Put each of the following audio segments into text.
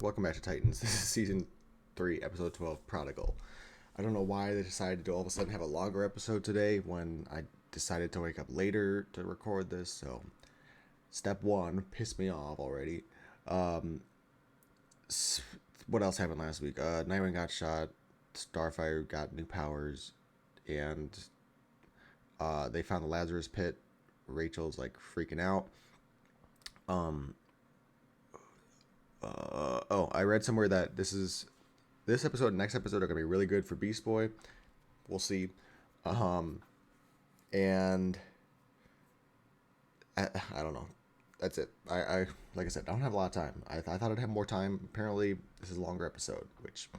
Welcome back to Titans. This is season 3, episode 12, Prodigal. I don't know why they decided to all of a sudden have a longer episode today when I decided to wake up later to record this, so step 1 pissed me off already. What else happened last week? Nightwing got shot, Starfire got new powers, and they found the Lazarus pit. Rachel's like freaking out. I read somewhere that this episode and next episode are gonna be really good for Beast Boy. We'll see. And I don't know. That's it. I like I said, I don't have a lot of time. I thought I'd have more time. Apparently, this is a longer episode, which,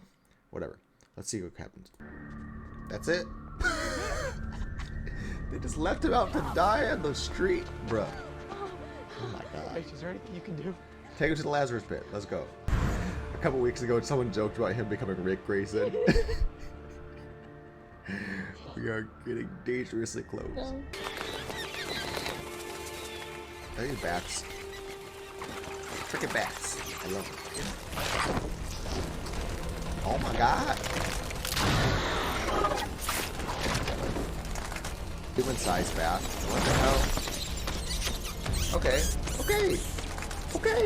whatever. Let's see what happens. That's it. They just left him out to die on the street, bruh. Oh my god. Hey, is there anything you can do? Take him to the Lazarus pit. Let's go. A couple weeks ago, someone joked about him becoming Rick Grayson. We are getting dangerously close. No. Are these bats? Freaking bats. I love them. Oh my god. Human-sized bat. What the hell? Okay. Okay.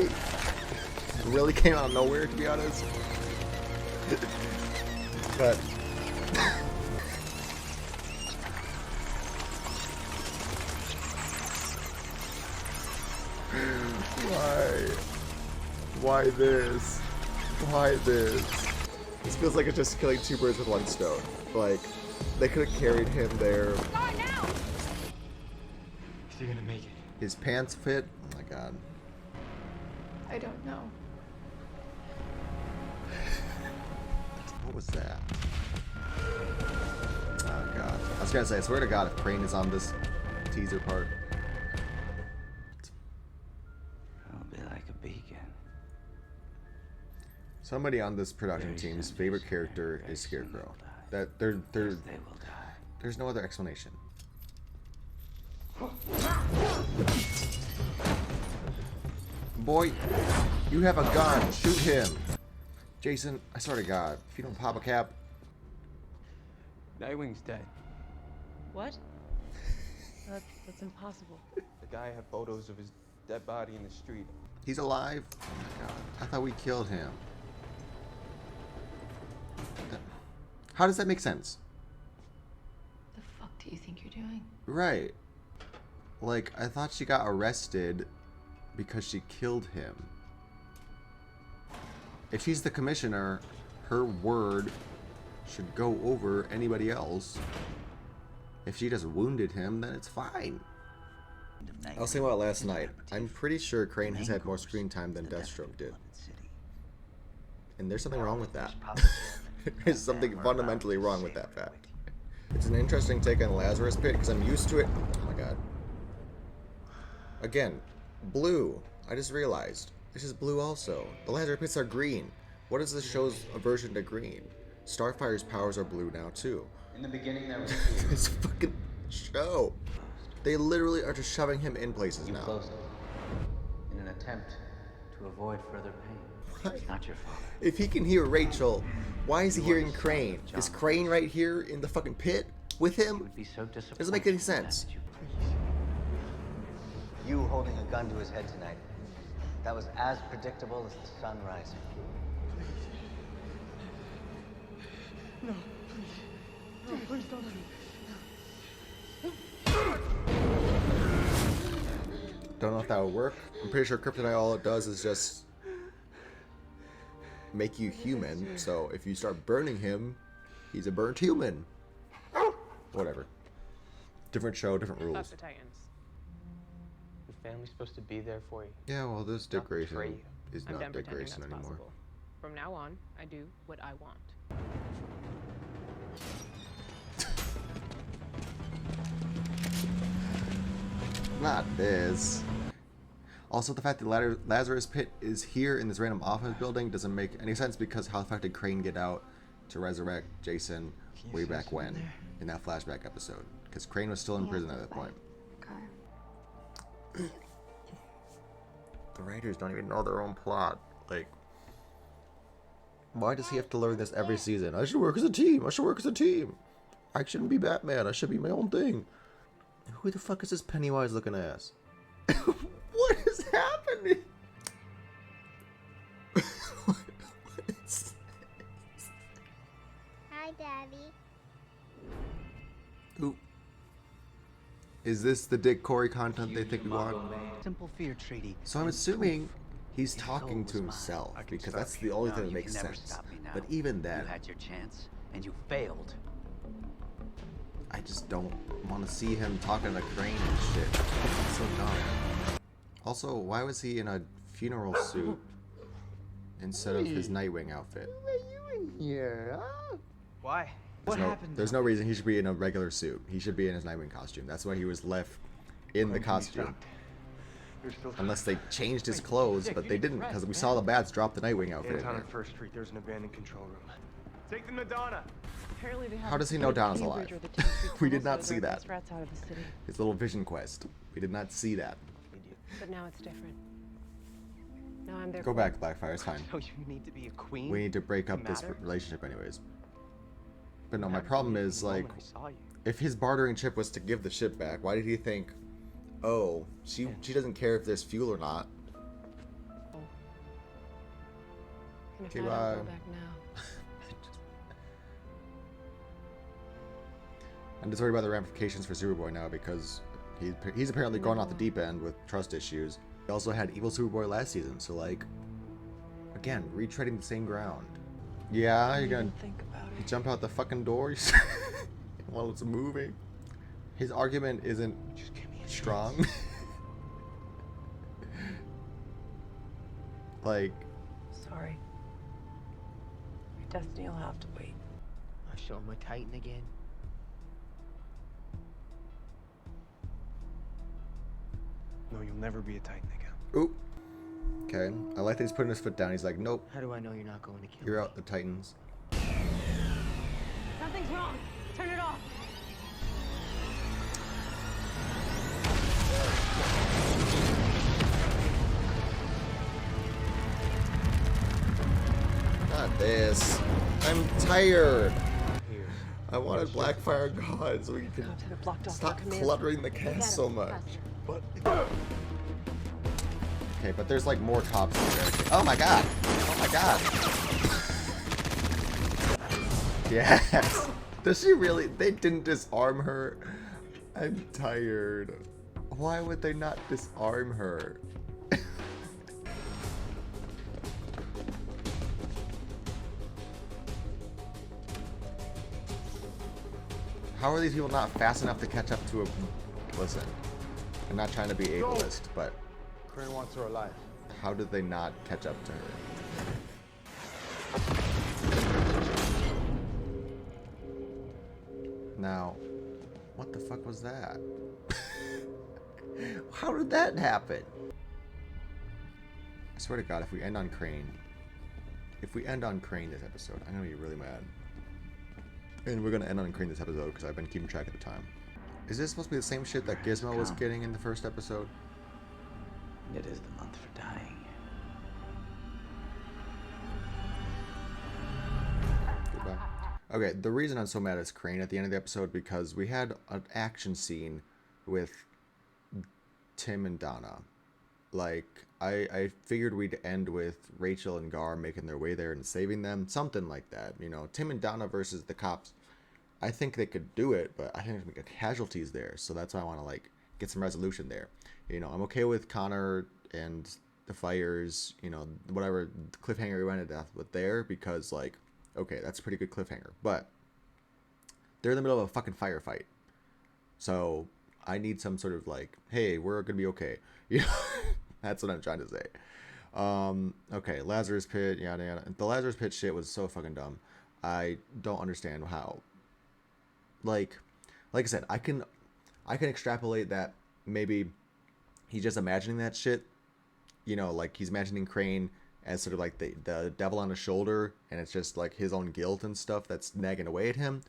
It really came out of nowhere, to be honest. But why this? Why this? This feels like it's just killing two birds with one stone. Like, they could have carried him there. Not now! Is he gonna make it? His pants fit? Oh my god. I don't know. What was that? Oh god. I was gonna say, I swear to god, if Crane is on this teaser part. I'll be like a beacon. Somebody on this production team's favorite character is Scarecrow. That there's no other explanation. Boy, you have a gun. Shoot him. Jason, I swear to God, if you don't pop a cap. Nightwing's dead. What? That's impossible. The guy had photos of his dead body in the street. He's alive? Oh my god. I thought we killed him. How does that make sense? The fuck do you think you're doing? Right. Like, I thought she got arrested because she killed him. If she's the commissioner, her word should go over anybody else. If she just wounded him, then it's fine. I was thinking about it last night. I'm pretty sure Crane has had more screen time than Deathstroke did. And there's something wrong with that. There's something fundamentally wrong with that fact. It's an interesting take on Lazarus Pit because I'm used to it. Oh my god. Again, blue. I just realized. This is blue also. The Lazarus Pits are green. What is this show's aversion to green? Starfire's powers are blue now too. In the beginning, there was This fucking show. They literally are just shoving him in places you now. closed it in an attempt to avoid further pain. What? It's not your fault. If he can hear Rachel, why is he hearing Crane? Is Crane right here in the fucking pit with You him? would be so disappointed. Doesn't make any sense. You holding a gun to his head tonight. That was as predictable as the sun rising. No, please. No, please don't let me. Don't know if that would work. I'm pretty sure kryptonite, all it does is just make you human. So if you start burning him, he's a burnt human. Whatever. Different show, different Fuck rules. the Titans. Your family's supposed to be there for you. Yeah, well, this Dick Not betray Grayson you. is I'm not done Dick pretending Grayson that's anymore. possible. From now on, I do what I want. Not this. Also, the fact that Lazarus Pit is here in this random office building doesn't make any sense because how the fuck did Crane get out to resurrect Jason way back when in that flashback episode? Because Crane was still in prison at that point. The writers don't even know their own plot. Like, Why does he have to learn this every season? I should work as a team. I should work as a team. I shouldn't be Batman. I should be my own thing. Who the fuck is this Pennywise looking ass? What is happening? What is this? Hi, Daddy. Ooh. Is this the Dick Corey content they think we want? Simple fear treaty. So I'm assuming he's talking to himself, because that's the only thing that makes sense. But even then, You had your chance, and you failed. I just don't want to see him talking to Crane and shit. It's so dumb. Also, why was he in a funeral suit instead of his Nightwing outfit? Why? There's no reason he should be in a regular suit. He should be in his Nightwing costume. That's why he was left in the costume. Unless they changed his clothes, but they didn't, because we saw the bats drop the Nightwing outfit in Downtown on there. First Street, there's an abandoned control room. Take them to Donna. Apparently they How does he know Donna's alive? We did not see that. Rats out of the city. His little vision quest. We did not see that. But now it's different. Now I'm their Go back, Blackfire. It's fine. So you need to be a queen? We need to break up this matter? relationship anyways. But no, my problem is, like, I saw you. if his bartering chip was to give the ship back, why did he think, oh, she doesn't care if there's fuel or not? And if Okay, I bye. don't go back now, I'm just worried about the ramifications for Superboy now, because he's apparently gone off the deep end with trust issues. He also had evil Superboy last season, so like, again, retreading the same ground. Yeah, you're gonna jump out the fucking door while it's moving. His argument isn't strong. Like, Sorry. Your destiny will have to wait. I'll show him a Titan again. No, you'll never be a Titan again. oop. Okay, I like that he's putting his foot down. He's like, nope, How do I know you're not going to kill you're me? out, the Titans. something's wrong. Turn it off. Not this. I'm tired. I wanted Blackfire gone so we can Cops have it blocked off stop the command. cluttering the cast so much. Okay, but there's like more cops in there. Oh my god! Oh my god! Yes! Does she really? They didn't disarm her? I'm tired. Why would they not disarm her? How are these people not fast enough to catch up to a... Listen, I'm not trying to be ableist, but Crane wants her alive. how did they not catch up to her? Now, what the fuck was that? How did that happen? I swear to God, if we end on Crane this episode, I'm gonna be really mad. And we're gonna end on Crane this episode because I've been keeping track of the time. Is this supposed to be the same shit that Gizmo was getting in the first episode? It is the month for dying. Goodbye. Okay, the reason I'm so mad is Crane at the end of the episode because we had an action scene with Tim and Donna. Like, I figured we'd end with Rachel and Gar making their way there and saving them. Something like that. You know, Tim and Donna versus the cops. I think they could do it, but I think there's casualties there. So that's why I want to, like, get some resolution there. You know, I'm okay with Connor and the fires, you know, whatever cliffhanger we ended up with there. Because, like, okay, that's a pretty good cliffhanger. But they're in the middle of a fucking firefight. So I need some sort of, like, hey, we're going to be okay. You know? That's what I'm trying to say. Okay, Lazarus Pit, yada yada. The Lazarus Pit shit was so fucking dumb. I don't understand how. Like I said, I can extrapolate that maybe he's just imagining that shit. You know, like he's imagining Crane as sort of like the devil on his shoulder, and it's just like his own guilt and stuff that's nagging away at him.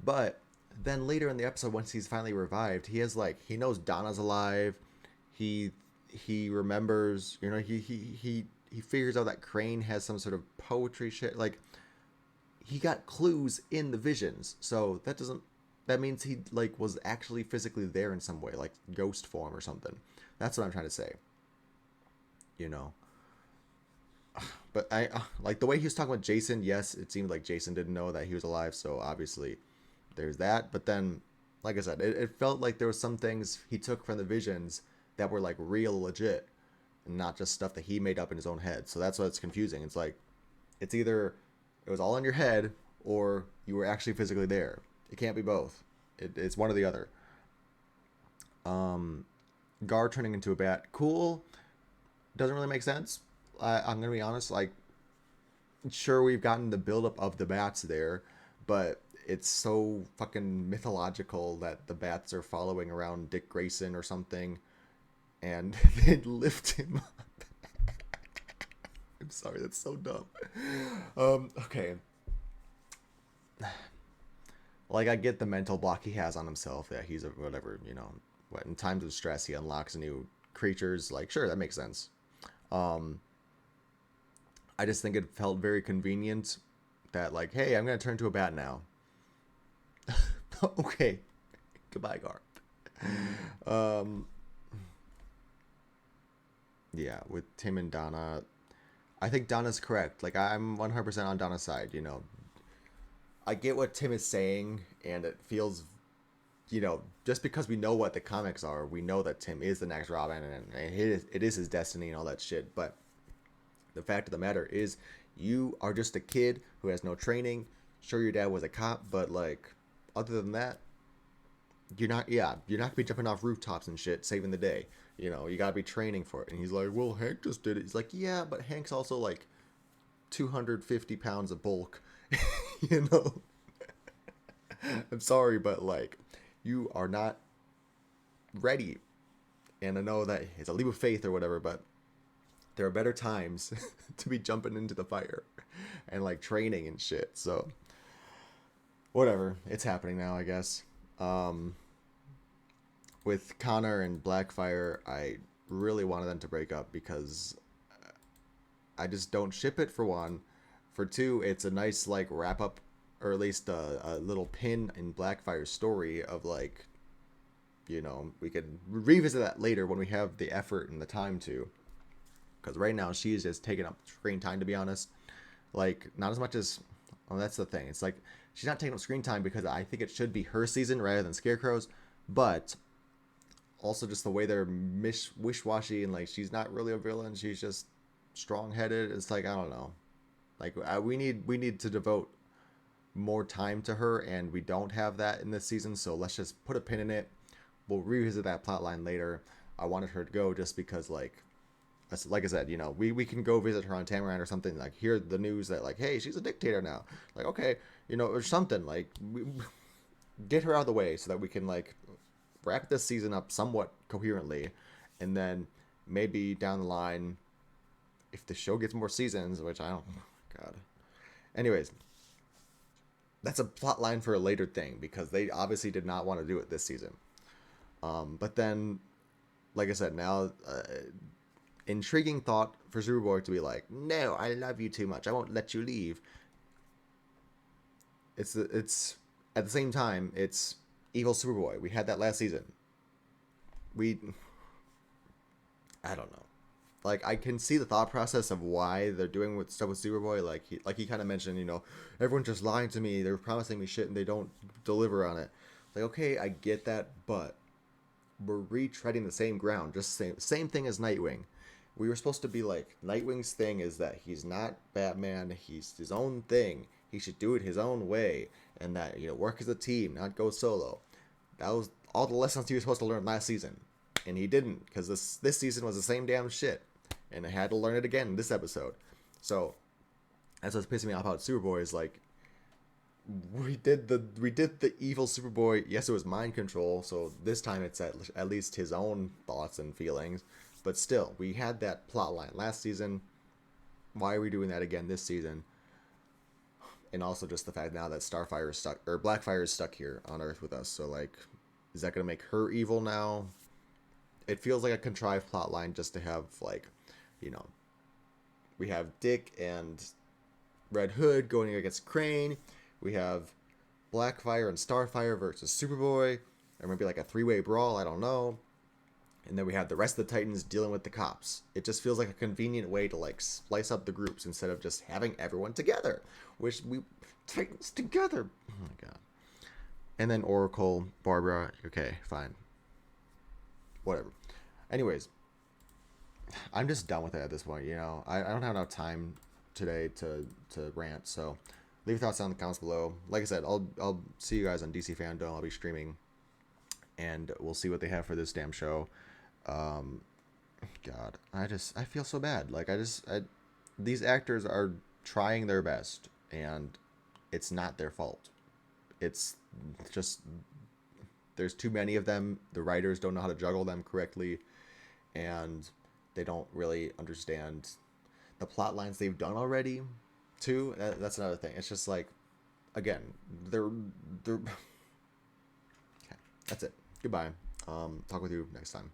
But then later in the episode, once he's finally revived, he has like, he knows Donna's alive. He remembers, you know, he he figures out that Crane has some sort of poetry shit. Like, he got clues in the visions, so that means he like was actually physically there in some way, like ghost form or something. That's what I'm trying to say. You know. But I like the way he was talking about Jason. Yes, it seemed like Jason didn't know that he was alive, so obviously there's that. But then, like I said, it felt like there was some things he took from the visions that were like real legit, and not just stuff that he made up in his own head. So that's why it's confusing. It's like, it's either it was all in your head or you were actually physically there. It can't be both. It's one or the other. Gar turning into a bat, cool. Doesn't really make sense. I'm gonna be honest. Like, sure, we've gotten the buildup of the bats there, but it's so fucking mythological that the bats are following around Dick Grayson or something, and they lift him up. I'm sorry, that's so dumb. Okay. Like, I get the mental block he has on himself, that he's a whatever, you know, what in times of stress he unlocks new creatures. Like, sure, that makes sense. I just think it felt very convenient that, like, hey, I'm gonna turn to a bat now. Okay, goodbye, Gar. Yeah, with Tim and Donna, I think Donna's correct. Like, I'm 100% on Donna's side. You know, I get what Tim is saying, and it feels, you know, just because we know what the comics are, we know that Tim is the next Robin, and it is his destiny and all that shit. But the fact of the matter is, you are just a kid who has no training. Sure, your dad was a cop, but, like, other than that, you're not gonna be jumping off rooftops and shit, saving the day. You know, you gotta be training for it. And he's like, well, Hank just did it. He's like, yeah, but Hank's also, like, 250 pounds of bulk. You know? I'm sorry, but, like, you are not ready. And I know that it's a leap of faith or whatever, but there are better times to be jumping into the fire and, like, training and shit. So, whatever. It's happening now, I guess. With Connor and Blackfire, I really wanted them to break up because I just don't ship it, for one. For two, it's a nice, like, wrap up, or at least a little pin in Blackfire's story of, like, you know, we could revisit that later when we have the effort and the time to. Because right now, she's just taking up screen time, to be honest. Like, not as much as... Well, that's the thing. It's like, she's not taking up screen time because I think it should be her season rather than Scarecrow's. But also just the way they're wish-washy, and, like, she's not really a villain. She's just strong-headed. It's like, I don't know. Like, we need to devote more time to her, and we don't have that in this season. So let's just put a pin in it. We'll revisit that plotline later. I wanted her to go just because, like I said, you know, we can go visit her on Tamaran or something, like, hear the news that, like, hey, she's a dictator now. Like, okay, you know, or something, like, get her out of the way so that we can, like, wrap this season up somewhat coherently, and then maybe down the line, if the show gets more seasons, which I don't, oh God. Anyways, that's a plot line for a later thing, because they obviously did not want to do it this season. But then, like I said, now, intriguing thought for Superboy to be like, no, I love you too much, I won't let you leave. It's at the same time, it's evil Superboy. We had that last season. I don't know. Like, I can see the thought process of why they're doing with stuff with Superboy. Like he kind of mentioned, you know, everyone's just lying to me. They're promising me shit and they don't deliver on it. Like, okay, I get that, but we're retreading the same ground. Just same thing as Nightwing. We were supposed to be like, Nightwing's thing is that he's not Batman. He's his own thing. He should do it his own way. And that, you know, work as a team, not go solo. That was all the lessons he was supposed to learn last season. And he didn't, because this season was the same damn shit. And I had to learn it again in this episode. So, that's what's pissing me off about Superboy is, like, we did the evil Superboy. Yes, it was mind control, so this time it's at least his own thoughts and feelings. But still, we had that plot line last season. Why are we doing that again this season? And also just the fact now that Starfire is stuck, or Blackfire is stuck here on Earth with us. So, like, is that going to make her evil now? It feels like a contrived plot line just to have, like, you know, We have Dick and Red Hood going against Crane. We have Blackfire and Starfire versus Superboy. Or maybe like a 3-way brawl, I don't know. And then we have the rest of the Titans dealing with the cops. It just feels like a convenient way to like splice up the groups instead of just having everyone together. Which we Titans together. Oh my god. And then Oracle, Barbara. Okay, fine. Whatever. Anyways, I'm just done with it at this point. You know, I don't have enough time today to rant. So leave your thoughts down in the comments below. Like I said, I'll see you guys on DCFandome. I'll be streaming, and we'll see what they have for this damn show. God, I feel so bad. Like these actors are trying their best, and it's not their fault. It's just there's too many of them. The writers don't know how to juggle them correctly, and they don't really understand the plot lines they've done already too. That's another thing. It's just like, again, they're okay, that's it. Goodbye. Talk with you next time.